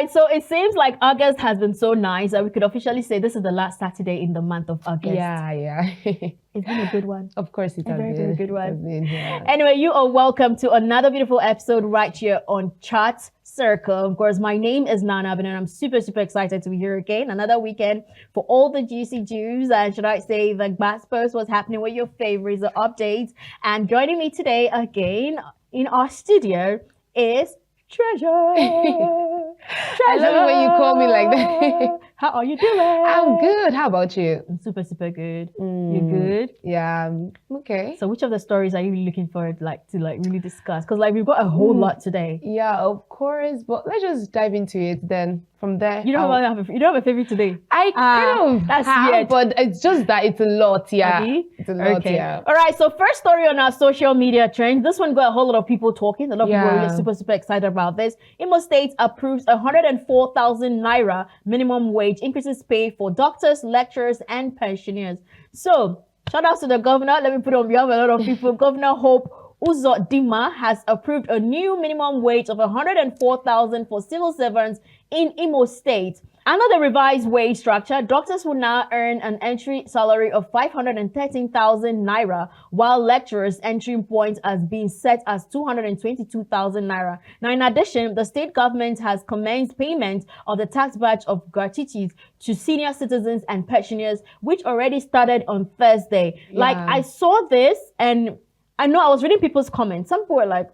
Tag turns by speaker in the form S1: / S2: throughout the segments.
S1: right, so it seems like August has been so nice that we could officially say this is the last Saturday in the month of August.
S2: Yeah.
S1: It's been a good one.
S2: Of course it has
S1: been a good one.
S2: Yeah.
S1: Anyway, you are welcome to another beautiful episode right here on Chat Circle. Of course, my name is Nana, and I'm super excited to be here again. Another weekend for all the juicy juice, and should I say the best post, what's happening with your favorites, the updates. And joining me today again in our studio is Treasure.
S2: I love it when you call me like that.
S1: How are you doing?
S2: I'm good. How about you?
S1: I'm super good. You good?
S2: Yeah. Okay.
S1: So which of the stories are you really looking forward to really discuss? Because we've got a whole lot today.
S2: Yeah, of course. But let's just dive into it then. From there,
S1: you don't have a favorite today.
S2: I kind of
S1: that's
S2: have,
S1: weird.
S2: but it's just that it's a lot. Yeah, it's a lot.
S1: Okay.
S2: Yeah.
S1: All right. So first story on our social media trends. This one got a whole lot of people talking. A lot of people are really super excited about this. Imo State approves 104,000 naira minimum wage increases pay for doctors, lecturers, and pensioners. So shout out to the governor. Let me put it on behalf of a lot of people. Governor Hope Uzodinma has approved a new minimum wage of 104,000 for civil servants in Imo State. Under the revised wage structure, doctors will now earn an entry salary of 513,000 naira, while lecturers' entry point has been set as 222,000 naira. Now, in addition, the state government has commenced payment of the tax batch of gratuities to senior citizens and pensioners, which already started on Thursday.
S2: Yeah.
S1: Like, I saw this and I know I was reading people's comments. Some people were like,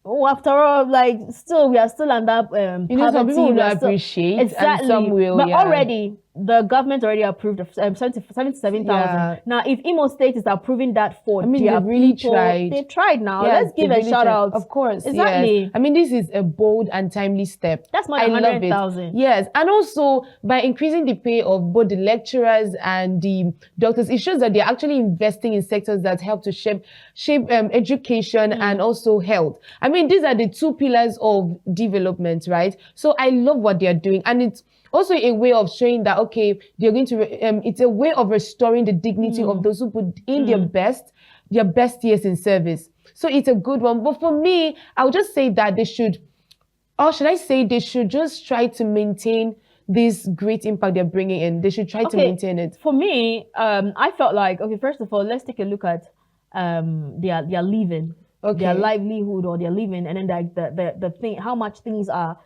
S1: after all, we are still under
S2: you know, some people will appreciate,
S1: exactly,
S2: and some will,
S1: but already the government already approved of 77,000. Now, if Imo State is approving that for their
S2: really
S1: people,
S2: tried.
S1: They tried now. Let's give a shout out.
S2: Of course,
S1: exactly.
S2: Yes. I mean, this is a bold and timely step.
S1: That's more than 100,000.
S2: Yes, and also by increasing the pay of both the lecturers and the doctors, it shows that they're actually investing in sectors that help to shape education and also health. I mean, these are the two pillars of development, right? So I love what they're doing, and it's also a way of showing that, okay, they're going to, it's a way of restoring the dignity of those who put in their best years in service. So it's a good one. But for me, I would just say that they should just try to maintain this great impact they're bringing in. They should try to maintain it.
S1: For me, I felt like, okay, first of all, let's take a look at their living, their livelihood or their living, and then the thing, how much things are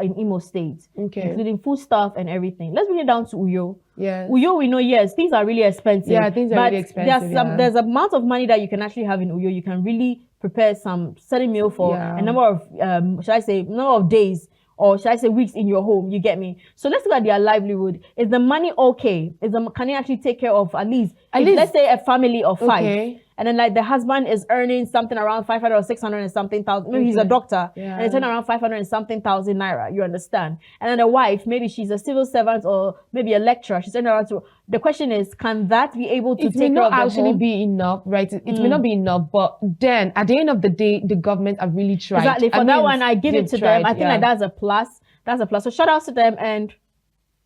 S1: in Imo State, including food stuff and everything. Let's bring it down to Uyo.
S2: Yes.
S1: Uyo, we know, yes, things are really expensive.
S2: Yeah, things are really expensive.
S1: There's an amount of money that you can actually have in Uyo. You can really prepare some certain meal for a number of, number of days, or should I say weeks in your home, you get me? So let's look at their livelihood. Is the money okay? Can you actually take care of at least let's say a family of 5? And then the husband is earning something around 500 or 600 and something thousand. Maybe he's a doctor and it's around 500 and something thousand naira. You understand? And then the wife, maybe she's a civil servant or maybe a lecturer. She's earning around. The question is, can that be able to take care of the home? It may not actually
S2: be enough, right? It may not be enough, but then at the end of the day, the government have really tried.
S1: Exactly. For that one, I give it to them. I think that's a plus. That's a plus. So shout out to them and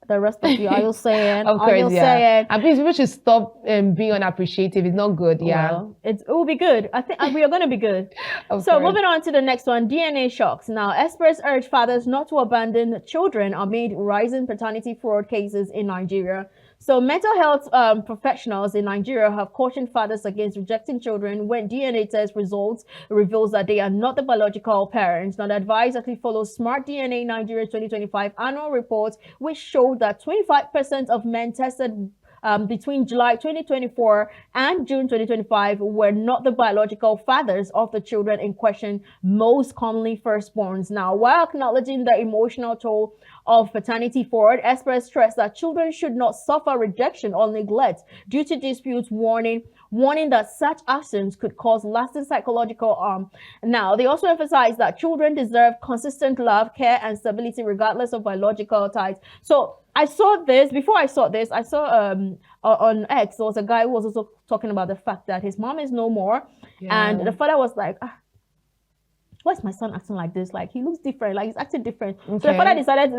S1: the rest of you. Are you saying?
S2: Of course, saying? And please, people should stop being unappreciative. It's not good.
S1: Well, it will be good. I think we are going to be good. So moving on to the next one, DNA shocks. Now, experts urge fathers not to abandon children amid rising paternity fraud cases in Nigeria. So mental health professionals in Nigeria have cautioned fathers against rejecting children when DNA test results reveals that they are not the biological parents. Now, the advice actually follows Smart DNA Nigeria 2025 annual report, which showed that 25% of men tested between July 2024 and June 2025 were not the biological fathers of the children in question, most commonly firstborns. Now, while acknowledging the emotional toll of paternity fraud, experts stress that children should not suffer rejection or neglect due to disputes, warning that such actions could cause lasting psychological harm. Now, they also emphasize that children deserve consistent love, care, and stability regardless of biological ties. So I saw this, I saw on X, there was a guy who was also talking about the fact that his mom is no more. And the father was like, why is my son acting like this? Like, he looks different, like he's acting different. So the father decided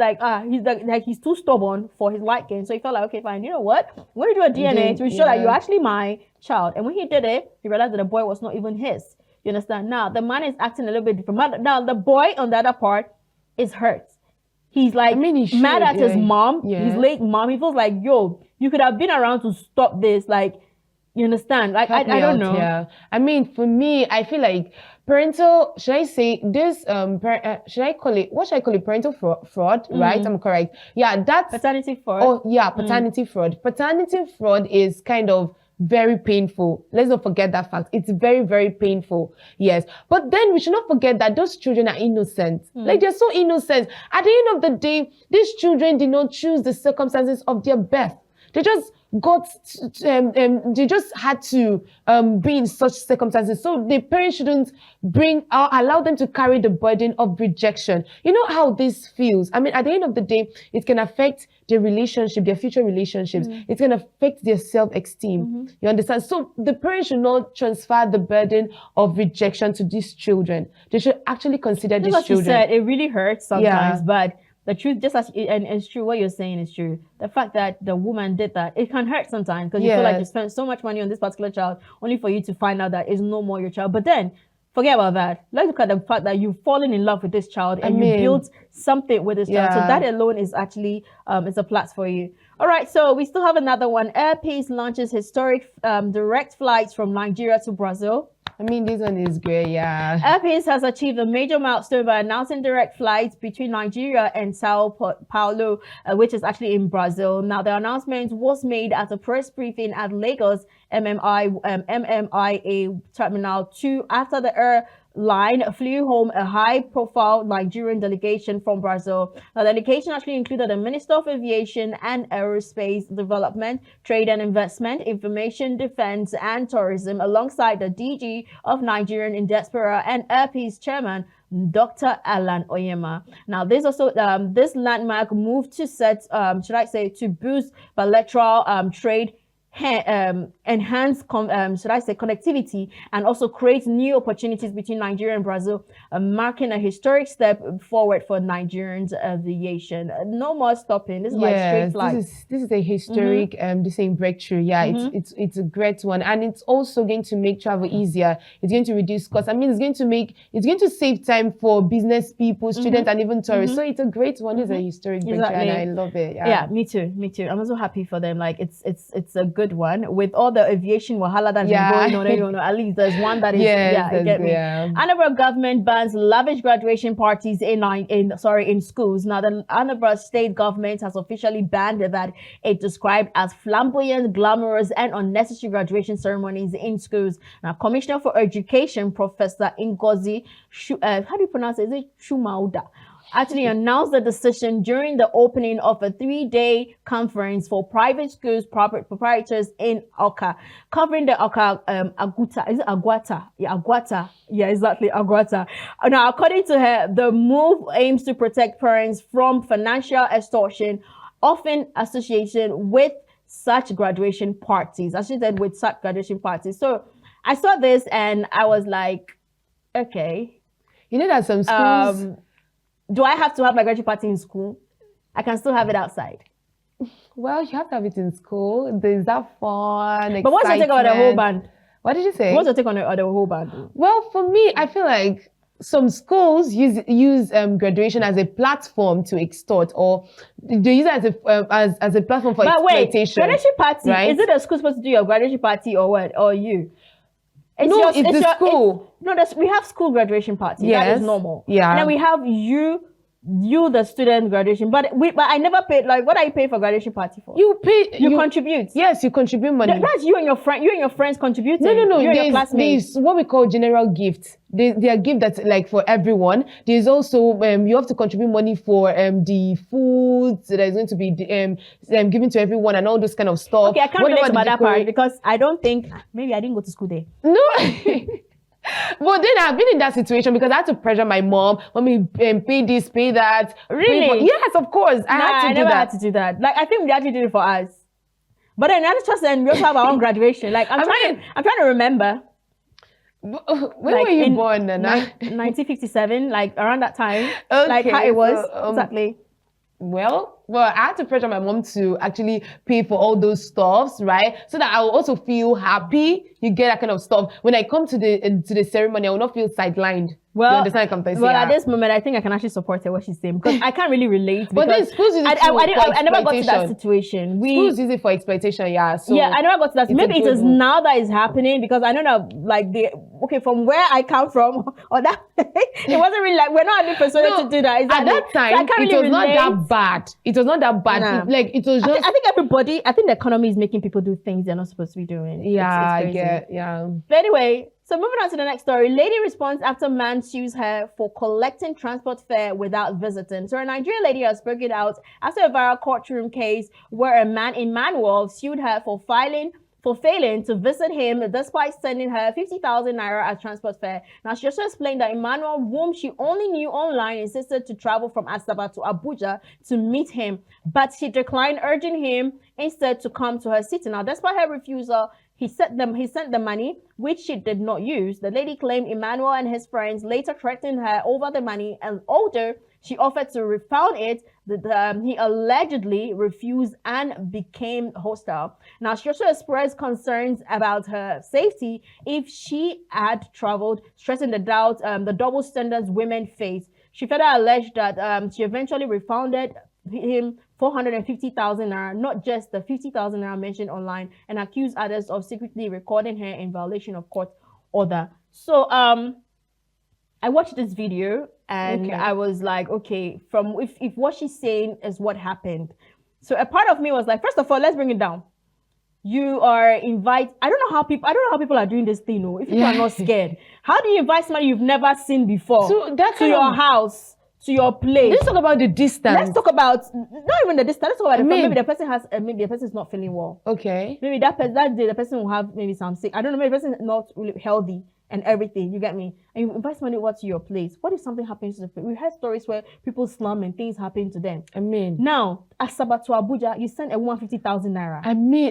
S1: he's too stubborn for his liking. So he felt like, okay, fine, you know what? I'm going to do a DNA to ensure that you're actually my child. And when he did it, he realized that the boy was not even his. You understand? Now, the man is acting a little bit different. Now, the boy on the other part is hurt. He's like mad at his mom, his late mom. He feels like, yo, you could have been around to stop this. Like, you understand? Like, I don't know.
S2: Yeah. I mean, for me, I feel like parental, should I say this, should I call it, what should I call it? Parental fraud, right? I'm correct. Yeah, that's...
S1: Paternity fraud.
S2: Oh, yeah, paternity fraud. Paternity fraud is kind of very painful. Let's not forget that fact. It's very, very painful. Yes. But then we should not forget that those children are innocent. Like, they're so innocent. At the end of the day, these children did not choose the circumstances of their birth. They just they just had to be in such circumstances. So the parents shouldn't allow them to carry the burden of rejection. You know how this feels? I mean, at the end of the day, it can affect their relationship, their future relationships. It can affect their self-esteem. You understand? So the parents should not transfer the burden of rejection to these children. They should actually consider these children.
S1: You said, it really hurts sometimes, but the truth, just as and it's true, what you're saying is true. The fact that the woman did that, it can hurt sometimes because you feel like you spent so much money on this particular child only for you to find out that it's no more your child. But then, forget about that. Let's look at the fact that you've fallen in love with this child and you built something with this child. So that alone is actually is a plus for you. All right, so we still have another one. Air Peace launches historic direct flights from Nigeria to Brazil.
S2: I mean, this one is great, yeah.
S1: Air Peace has achieved a major milestone by announcing direct flights between Nigeria and Sao Paulo, which is actually in Brazil. Now, the announcement was made at a press briefing at Lagos MMIA Terminal 2 after the airline flew home a high-profile Nigerian delegation from Brazil. Now, the delegation actually included the Minister of Aviation and Aerospace Development, Trade and Investment, Information, Defense and Tourism, alongside the DG of Nigerian in Diaspora and Air Peace Chairman, Dr. Alan Oyema. Now, this also this landmark move to set, to boost bilateral trade, enhance connectivity, and also create new opportunities between Nigeria and Brazil, marking a historic step forward for Nigerians aviation. No more stopping. This is like straight flights.
S2: This is a historic breakthrough. Yeah, it's a great one, and it's also going to make travel easier. It's going to reduce costs. I mean, it's going to save time for business people, students, and even tourists. So it's a great one. It's a historic breakthrough, and I love it.
S1: Yeah, me too. I'm also happy for them. Like, it's a good one with all the aviation wahala that's been going on. At least there's one that is you get me. Anambra government bans lavish graduation parties in schools. Now, the Anambra State Government has officially banned that it described as flamboyant, glamorous, and unnecessary graduation ceremonies in schools. Now, Commissioner for Education, Professor Ngozi, how do you pronounce it? Is it Shumauda? Actually announced the decision during the opening of a 3-day conference for private schools proprietors in Oka, covering the Oka Aguta. Is it Aguata? Yeah, Aguata. Yeah, exactly, Aguata. Now, according to her, the move aims to protect parents from financial extortion, often associated with such graduation parties. As she said, with such graduation parties. So I saw this and I was like, okay.
S2: You know that some schools...
S1: do I have to have my graduation party in school? I can still have it outside.
S2: Well, you have to have it in school. There's that fun,
S1: But what's your take on the whole band?
S2: What did you say?
S1: What's your take on the whole band?
S2: Well, for me, I feel like some schools use graduation as a platform to extort, or they use it as a platform for exploitation.
S1: Wait, graduation party, right? Is it the school supposed to do your graduation party or what? Or you?
S2: It's the school.
S1: We have school graduation party. Yes. That is normal.
S2: Yeah.
S1: And then we have you the student graduation. But I never paid. Like, what do I pay for graduation party for?
S2: You pay.
S1: You contribute.
S2: Yes, you contribute money.
S1: That's you and your friend. You and your friends contributing.
S2: No.
S1: You and your classmates.
S2: There's what we call general gifts. They are gifts that's like for everyone. There's also you have to contribute money for the food that is going to be given to everyone and all those kind of stuff.
S1: Okay, I can't relate to that part because I don't think maybe I didn't go to school there.
S2: No. But then I've been in that situation because I had to pressure my mom. Mommy, pay this, pay that.
S1: Really?
S2: Yes, of course. I never
S1: had to do that. Like, I think we actually did it for us. But then that's just then we also have our own graduation. Like, I'm trying to remember.
S2: When were you born, Nana?
S1: 1957, like around that time. Okay, like how it was exactly.
S2: Well, well, I had to pressure my mom to actually pay for all those stuffs, right? So that I will also feel happy. You get that kind of stuff. When I come to the ceremony, I will not feel sidelined.
S1: Well,
S2: you understand what I'm
S1: well, at this moment, I think I can actually support her what she's saying because I can't really relate.
S2: But then schools use it
S1: I never got to that situation.
S2: Schools use it for exploitation, yeah. So
S1: yeah, I never got to that. Maybe it is now that is happening because I know that like from where I come from or that it wasn't really like we're not really persuaded to do that.
S2: At that time,
S1: so
S2: it was not that bad. It was not that bad.
S1: Nah.
S2: Like it was just.
S1: I think the economy is making people do things they're not supposed to be doing.
S2: Yeah,
S1: it's
S2: I get. Yeah.
S1: But anyway. So moving on to the next story, lady responds after man sues her for collecting transport fare without visiting. So a Nigerian lady has spoken out after a viral courtroom case where a man in Manuel sued her for failing to visit him despite sending her 50,000 naira as transport fare. Now, she also explained that Emmanuel, whom she only knew online, insisted to travel from Asaba to Abuja to meet him, but she declined, urging him instead to come to her city. Now, despite her refusal, he sent the money, which she did not use. The lady claimed Emmanuel and his friends later threatened her over the money, and although she offered to refund it, he allegedly refused and became hostile. Now, she also expressed concerns about her safety if she had traveled, stressing the double standards women face. She further alleged that she eventually refunded him 450,000 naira, not just the 50,000 naira mentioned online, and accused others of secretly recording her in violation of court order. So I watched this video and I was like, okay, from if what she's saying is what happened. So a part of me was like, first of all, let's bring it down. You are I don't know how people are doing this thing. No, if people are not scared, how do you invite somebody you've never seen before to your house? To your place.
S2: Let's talk about the distance.
S1: Let's talk about not even the distance. Let's talk about maybe the person has maybe the person is not feeling well.
S2: Okay.
S1: Maybe that day the person will have maybe some sick. I don't know. Maybe the person is not really healthy and everything. You get me? And you invite somebody over to your place. What if something happens to the place? We heard stories where people slum and things happen to them. Now Asaba to Abuja, you send a woman 50,000 naira.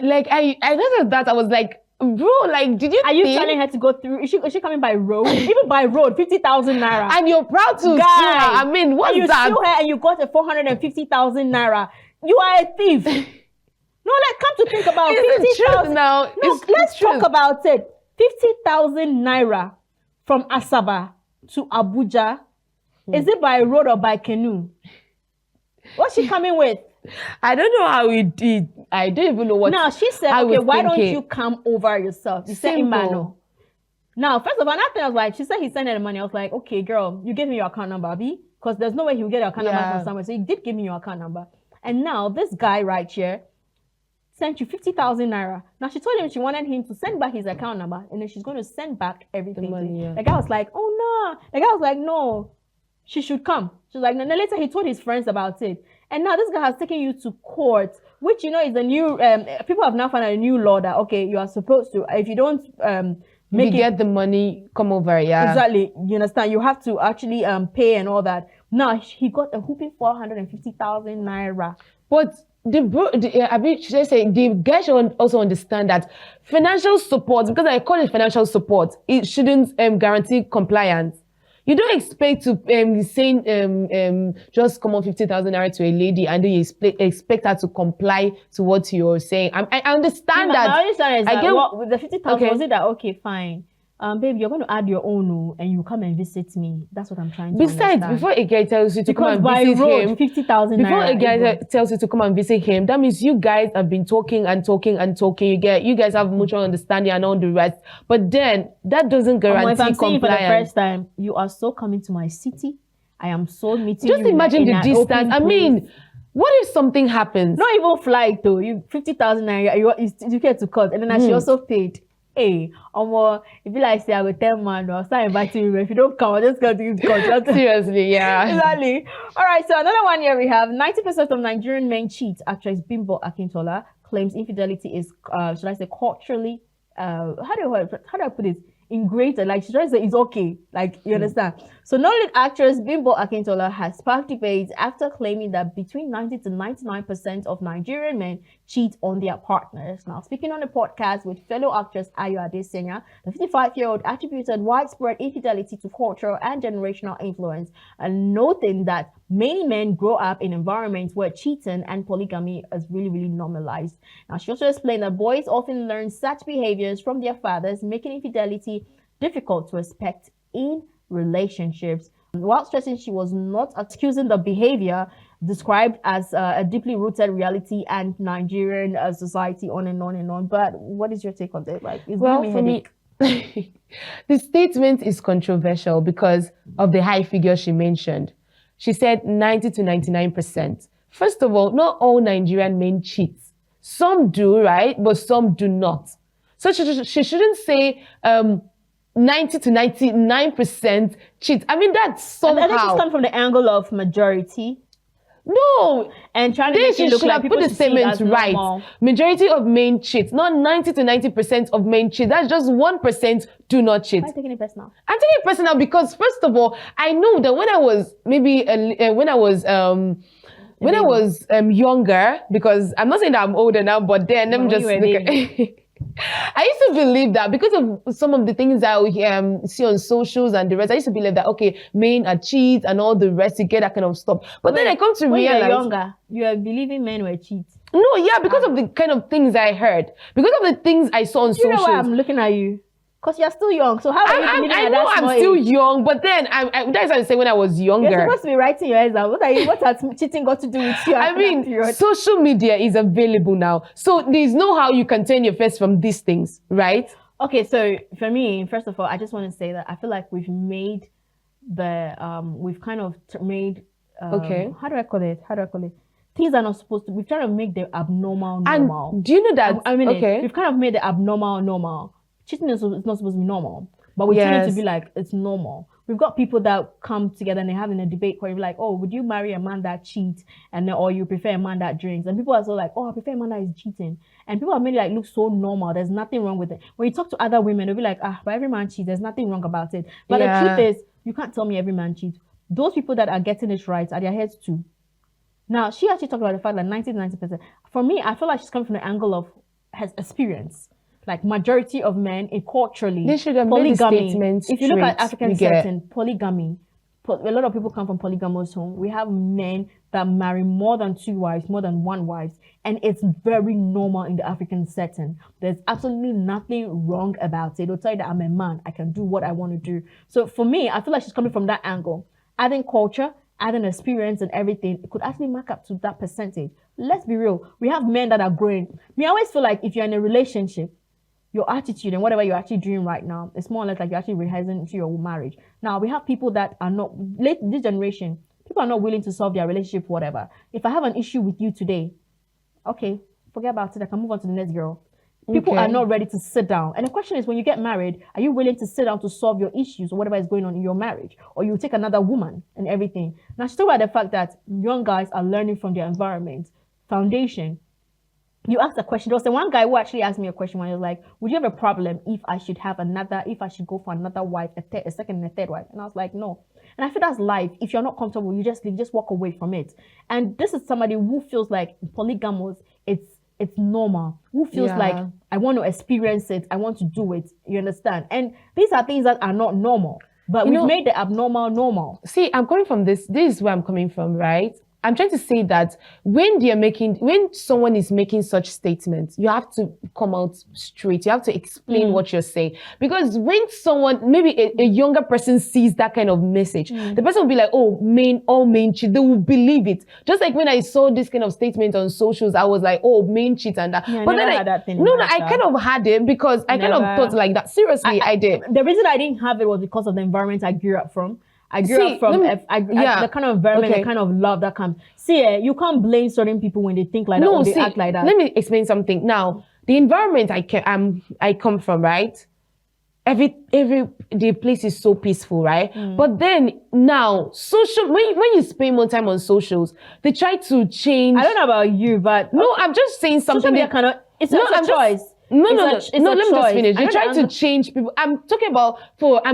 S2: Like I heard of that. I was like, bro, like, did you?
S1: Are you telling her to go through? Is she coming by road? Even by road, 50,000 naira.
S2: And you're proud to sue her. What's
S1: you
S2: that?
S1: You sue her and you got a 450,000 naira. You are a thief. No, come to think about 50,000
S2: now.
S1: No, let's talk about it. 50,000 naira from Asaba to Abuja. Is it by road or by canoe? What's she coming with?
S2: I don't know how it did. I don't even know what.
S1: Now she said, okay, why don't you come over yourself? You said Emmanuel. Now, first of all, nothing I was like, she said he sent her the money. I was like, okay, girl, you gave me your account number, Abby, because there's no way he'll get your account number from somewhere. So you did give me your account number. And now this guy right here sent you 50,000 naira. Now she told him she wanted him to send back his account number, and then she's going to send back everything. The guy was like, oh no. The guy was like, no, she should come. She was like, no. And then later he told his friends about it. And now this guy has taken you to court, which, you know, is a new, people have now found a new law that, okay, you are supposed to, if you don't
S2: get the money, come over,
S1: Exactly. You understand? You have to actually pay and all that. Now, he got a whooping 450,000 naira.
S2: But the guy should also understand that financial support, because I call it financial support, it shouldn't guarantee compliance. You don't expect to just come on 50,000 naira to a lady and then you expect her to comply to what you're saying. I understand that.
S1: I understand with the 50,000, was it that, okay, fine. Babe, you're going to add your own and you come and visit me. That's what I'm trying to understand.
S2: Besides, before a guy tells you to come and visit him,
S1: 50,000
S2: before a guy tells you to come and visit him, that means you guys have been talking and talking and talking. You guys have mutual understanding and all the rest. But then that doesn't guarantee
S1: if I'm
S2: compliance.
S1: For the first time, you are so coming to my city. I am so meeting you.
S2: Just imagine the distance. I mean, what if something happens?
S1: Not even flight though. You 50,000 naira. You get to court, and then she also paid. Hey, if you like say I will tell man, I'll start inviting you. If you don't come, I'll just go to you.
S2: Seriously, yeah.
S1: Exactly. All right, so another one here we have 90% of Nigerian men cheat. Actress Bimbo Akintola claims infidelity is, should I say, culturally, how do I put it? ingrained. Like she's trying to say it's okay. Like you understand. So Nollywood actress Bimbo Akintola has sparked debates after claiming that between 90 to 99% of Nigerian men cheat on their partners. Now, speaking on a podcast with fellow actress Ayo Adesanya, the 55-year-old attributed widespread infidelity to cultural and generational influence, and noting that many men grow up in environments where cheating and polygamy is really, really normalized. Now, she also explained that boys often learn such behaviors from their fathers, making infidelity difficult to expect in relationships. While stressing she was not excusing the behavior described as a deeply rooted reality and Nigerian society, on and on and on. But what is your take on that? Like,
S2: well, for me, the statement is controversial because of the high figure she mentioned. She said 90 to 99%. First of all, not all Nigerian men cheat. Some do, right? But some do not. So she shouldn't say 90 to 99% cheat. I mean, that's somehow.
S1: I think she's coming from the angle of majority.
S2: No,
S1: and trying to make it look like people
S2: put the statement right.
S1: Normal.
S2: Majority of men cheat, not 90 to 90% of men cheat. That's just 1% do not cheat.
S1: Why are you taking it personal?
S2: I'm taking it personal because first of all, I know that when I was when I was younger, because I'm not saying that I'm older now, but then let me just look at. I used to believe that because of some of the things that we see on socials and the rest, I used to believe that, okay, men are cheats and all the rest, you get that kind of stuff. But then I come to realize...
S1: When you were younger, you were believing men were cheats.
S2: No, yeah, because of the kind of things I heard. Because of the things I saw on socials.
S1: You know why I'm looking at you? Because you're still young. So how are you believing
S2: I
S1: at
S2: know
S1: that
S2: I'm still young, but then that's what I say when I was younger.
S1: You're supposed to be writing your exam. What has cheating got to do with you?
S2: I mean, social media is available now. So there's no how you can turn your face from these things, right?
S1: Okay, so for me, first of all, I just want to say that I feel like we've made we've kind of made,
S2: okay.
S1: How do I call it? Things are not supposed to, we've tried to make the abnormal normal.
S2: And do you know that?
S1: I mean,
S2: okay.
S1: We've kind of made the abnormal normal. Cheating is not supposed to be normal, but we're trying to be like, it's normal. We've got people that come together and they're having a debate where you're like, oh, would you marry a man that cheats? And then, or you prefer a man that drinks? And people are so like, oh, I prefer a man that is cheating. And people are made it like look so normal. There's nothing wrong with it. When you talk to other women, they'll be like, but every man cheats. There's nothing wrong about it. But the truth is, you can't tell me every man cheats. Those people that are getting it right are their heads too. Now, she actually talked about the fact that 90%. For me, I feel like she's coming from the angle of has experience. Like majority of men in culturally,
S2: they should have
S1: polygamy.
S2: Made
S1: if you look at African setting, polygamy, a lot of people come from polygamous home. We have men that marry more than 2 wives, more than 1 wife, and it's very normal in the African setting. There's absolutely nothing wrong about it. They'll tell you that I'm a man, I can do what I want to do. So for me, I feel like she's coming from that angle. Adding culture, adding experience and everything, it could actually mark up to that percentage. Let's be real. We have men that are growing. I always feel like if you're in a relationship, your attitude and whatever you're actually doing right now, it's more or less like you're actually rehearsing to your marriage. Now, we have people that are not, this generation, people are not willing to solve their relationship, whatever. If I have an issue with you today, okay, forget about it. I can move on to the next girl. People are not ready to sit down. And the question is, when you get married, are you willing to sit down to solve your issues or whatever is going on in your marriage? Or you take another woman and everything. Now, she's talking about the fact that young guys are learning from their environment, foundation. You asked a question. There was the one guy who actually asked me a question when he was like, would you have a problem if I should go for another wife, a second and a third wife? And I was like, no. And I feel that's life. If you're not comfortable, you just walk away from it. And this is somebody who feels like polygamous, it's normal. Who feels like, I want to experience it. I want to do it. You understand? And these are things that are not normal. But we've made the abnormal normal.
S2: See, I'm coming from this. This is where I'm coming from, right? I'm trying to say that when someone is making such statements, you have to come out straight. You have to explain what you're saying. Because when someone, maybe a younger person sees that kind of message, the person will be like, oh, all men cheat. They will believe it. Just like when I saw this kind of statement on socials, I was like, oh, men cheat and that.
S1: Yeah,
S2: but then I kind of had it because I kind of thought like that. Seriously, I did.
S1: The reason I didn't have it was because of the environment I grew up from. I grew up from the kind of environment, the kind of love that comes. See, you can't blame certain people when they think like that or they act like that.
S2: Let me explain something. Now, the environment I come from, right? The place is so peaceful, right? But then now, when you spend more time on socials, they try to change.
S1: I don't know about you, but
S2: no, I'm just saying something.
S1: Social media it's not a choice.
S2: No, let me just finish. You're trying to change people. I'm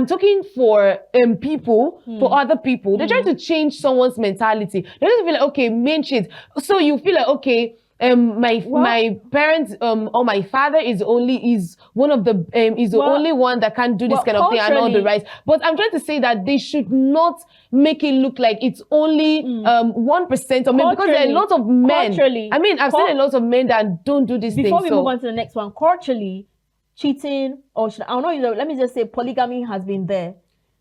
S2: talking for people, for other people. They're trying to change someone's mentality. They just feel like, okay, men cheat. So you feel like, okay, my parents or my father is one of the is the only one that can do this kind of thing and all the rights. But I'm trying to say that they should not make it look like it's only 1% of men, because there are a lot of men. I mean, I've seen a lot of men that don't do this thing.
S1: Before we move on to the next one, culturally, cheating, or let me just say polygamy has been there.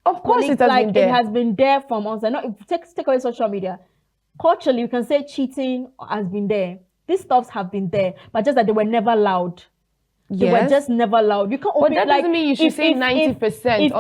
S2: Of course, it has been there.
S1: It has been there from us. Take away social media. Culturally, you can say cheating has been there. These stuffs have been there, but just that they were never loud. They were just never loud. You can't open,
S2: but that doesn't mean you should say 90% or 99%.
S1: If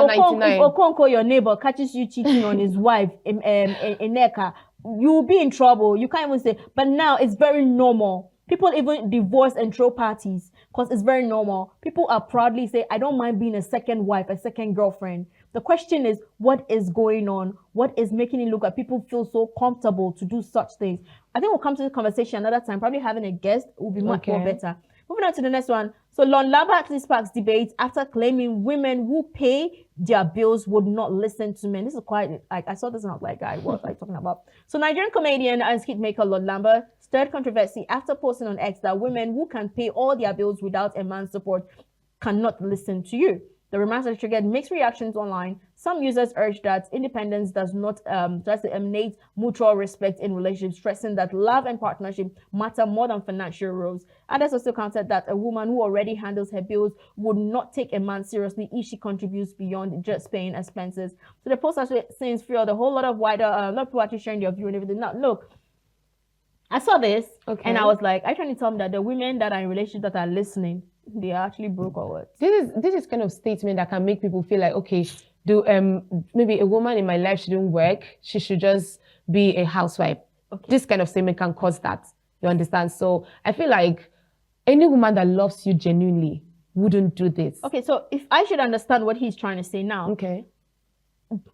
S1: Okonko, your neighbor, catches you cheating on his wife in Nneka, you'll be in trouble. You can't even say. But now it's very normal. People even divorce and throw parties because it's very normal. People are proudly say, I don't mind being a second wife, a second girlfriend. The question is, what is going on? What is making it look like people feel so comfortable to do such things? I think we'll come to this conversation another time. Probably having a guest will be much more better. Moving on to the next one. So Lamba actually sparks debate after claiming women who pay their bills would not listen to men. This is quite, like, I saw this and I was like, what are you talking about? So Nigerian comedian and skit maker Lamba stirred controversy after posting on X that women who can pay all their bills without a man's support cannot listen to you. The remarks have triggered mixed reactions online. Some users urge that independence does not emanate mutual respect in relationships, stressing that love and partnership matter more than financial roles. Others also countered that a woman who already handles her bills would not take a man seriously if she contributes beyond just paying expenses. So the post actually seems fueled a whole lot of wider, a lot of people actually sharing their view and everything. Now, look, I saw this and I was like, are you trying to tell me that the women that are in relationships that are listening, they are actually broke or what?
S2: This is kind of statement that can make people feel like, okay, maybe a woman in my life shouldn't work, she should just be a housewife. This kind of statement can cause that. You understand? So I feel like any woman that loves you genuinely wouldn't do this. Okay,
S1: so if I should understand what he's trying to say now. Okay.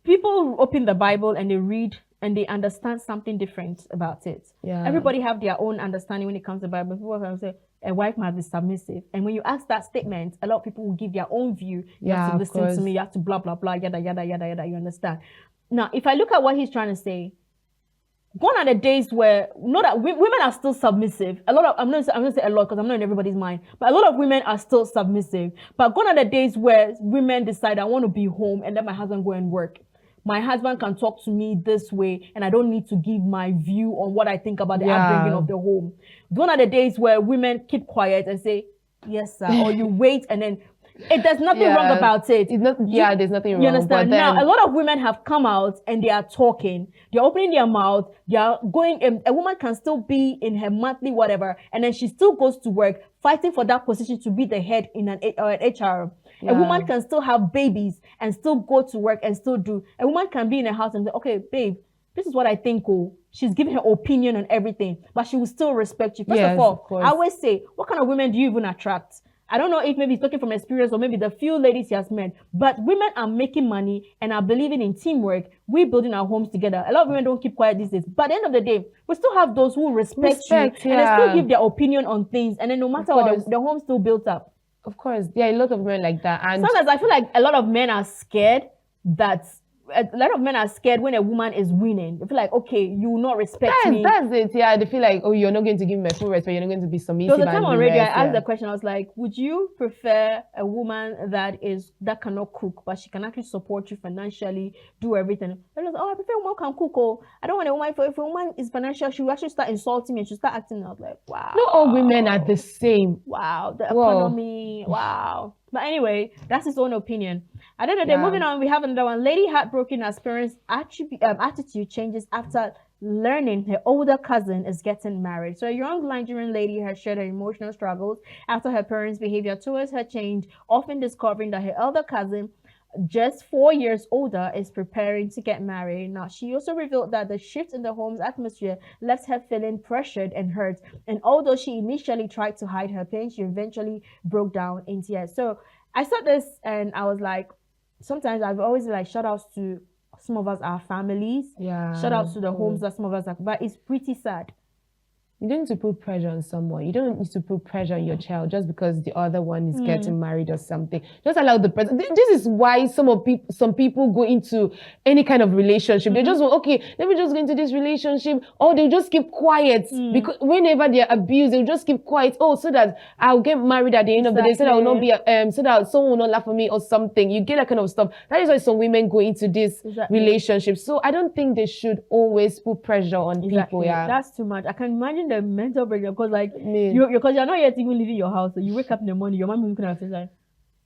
S1: People open the Bible and they read and they understand something different about it. Yeah. Everybody have their own understanding when it comes to the Bible. People can say a wife must be submissive. And when you ask that statement, a lot of people will give their own view. You have to listen to me, you have to blah, blah, blah, yada, yada, yada, yada, you understand? Now, if I look at what he's trying to say, gone are the days where, not that women are still submissive. A lot of, I'm not going to say a lot because I'm not in everybody's mind, but a lot of women are still submissive. But gone are the days where women decide, I want to be home and let my husband go and work. My husband can talk to me this way and I don't need to give my view on what I think about the upbringing of the home. Gone are the days where women keep quiet and say, yes, sir, or you wait and then there's nothing wrong about it.
S2: It's not, there's nothing wrong.
S1: You understand? But now, a lot of women have come out and they are talking. They're opening their mouth. They are going. A woman can still be in her monthly whatever, and then she still goes to work, fighting for that position to be the head in an HR. Yeah. A woman can still have babies and still go to work and still do. A woman can be in a house and say, okay, babe, this is what I think. Oh, she's giving her opinion on everything, but she will still respect you. First of all, I always say, what kind of women do you even attract? I don't know if maybe he's talking from experience or maybe the few ladies he has met, but women are making money and are believing in teamwork. We're building our homes together. A lot of women don't keep quiet these days. But at the end of the day, we still have those who respect you and they still give their opinion on things. And then no matter what, the home's still built up.
S2: Of course, there are a lot of men like that. And
S1: sometimes I feel like a lot of men are scared when a woman is winning. They feel like, okay, you will not respect me.
S2: That's it. Yeah, they feel like, oh, you're not going to give me full respect. You're not going to be submissive.
S1: There was a time on radio I asked the question. I was like, would you prefer a woman that cannot cook, but she can actually support you financially, do everything? I was like, oh, I prefer a woman who can cook. Oh, I don't want a woman. If a woman is financial, she will actually start insulting me and she'll start acting. I was like, wow.
S2: Not all women are the same.
S1: Wow, the economy. Wow. But anyway, that's his own opinion. At the end of the day, moving on, we have another one. Lady heartbroken as parents' attitude changes after learning her older cousin is getting married. So a young Nigerian lady has shared her emotional struggles after her parents' behavior towards her changed, often discovering that her elder cousin, just 4 years older, is preparing to get married. Now, she also revealed that the shift in the home's atmosphere left her feeling pressured and hurt. And although she initially tried to hide her pain, she eventually broke down in tears. So I saw this and I was like, sometimes I've always like shout outs to some of us, our families. Yeah. Shout outs to the homes that some of us are, but it's pretty sad.
S2: You don't need to put pressure on someone. You don't need to put pressure on your child just because the other one is getting married or something. Just allow the person. This is why some people go into any kind of relationship. They just want, okay, let me just go into this relationship, or they just keep quiet because whenever they're abused, they'll just keep quiet. Oh, so that I'll get married at the end of the day, so that I will not be, so that someone will not laugh at me or something. You get that kind of stuff. That is why some women go into this relationship. So I don't think they should always put pressure on people. Yeah,
S1: that's too much. I can imagine the mental breakdown because, like, because you're not yet even leaving your house. So you wake up in the morning, your mom is looking at your face like,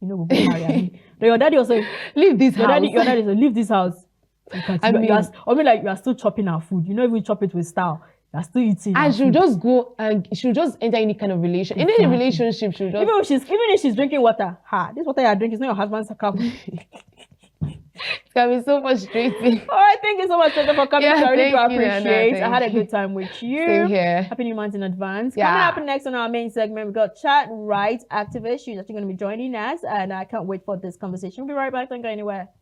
S1: you know, we'll go marry. Then your daddy also
S2: leave this house.
S1: Your daddy also leave this house. You are still chopping our food. You know, even chop it with style. You're still eating.
S2: And she'll just go and she'll just enter any kind of relation. In any relationship, she'll just
S1: even if she's drinking water. This water you're drinking is not your husband's cup.
S2: It's gonna be so frustrating.
S1: All right, thank you so much, Saga, for coming. I really appreciate. I had a good time with you.
S2: Same here.
S1: Happy New Month in advance. Coming up next on our main segment, we've got chat rights activist. She's actually going to be joining us, and I can't wait for this conversation. We'll be right back. Don't go anywhere.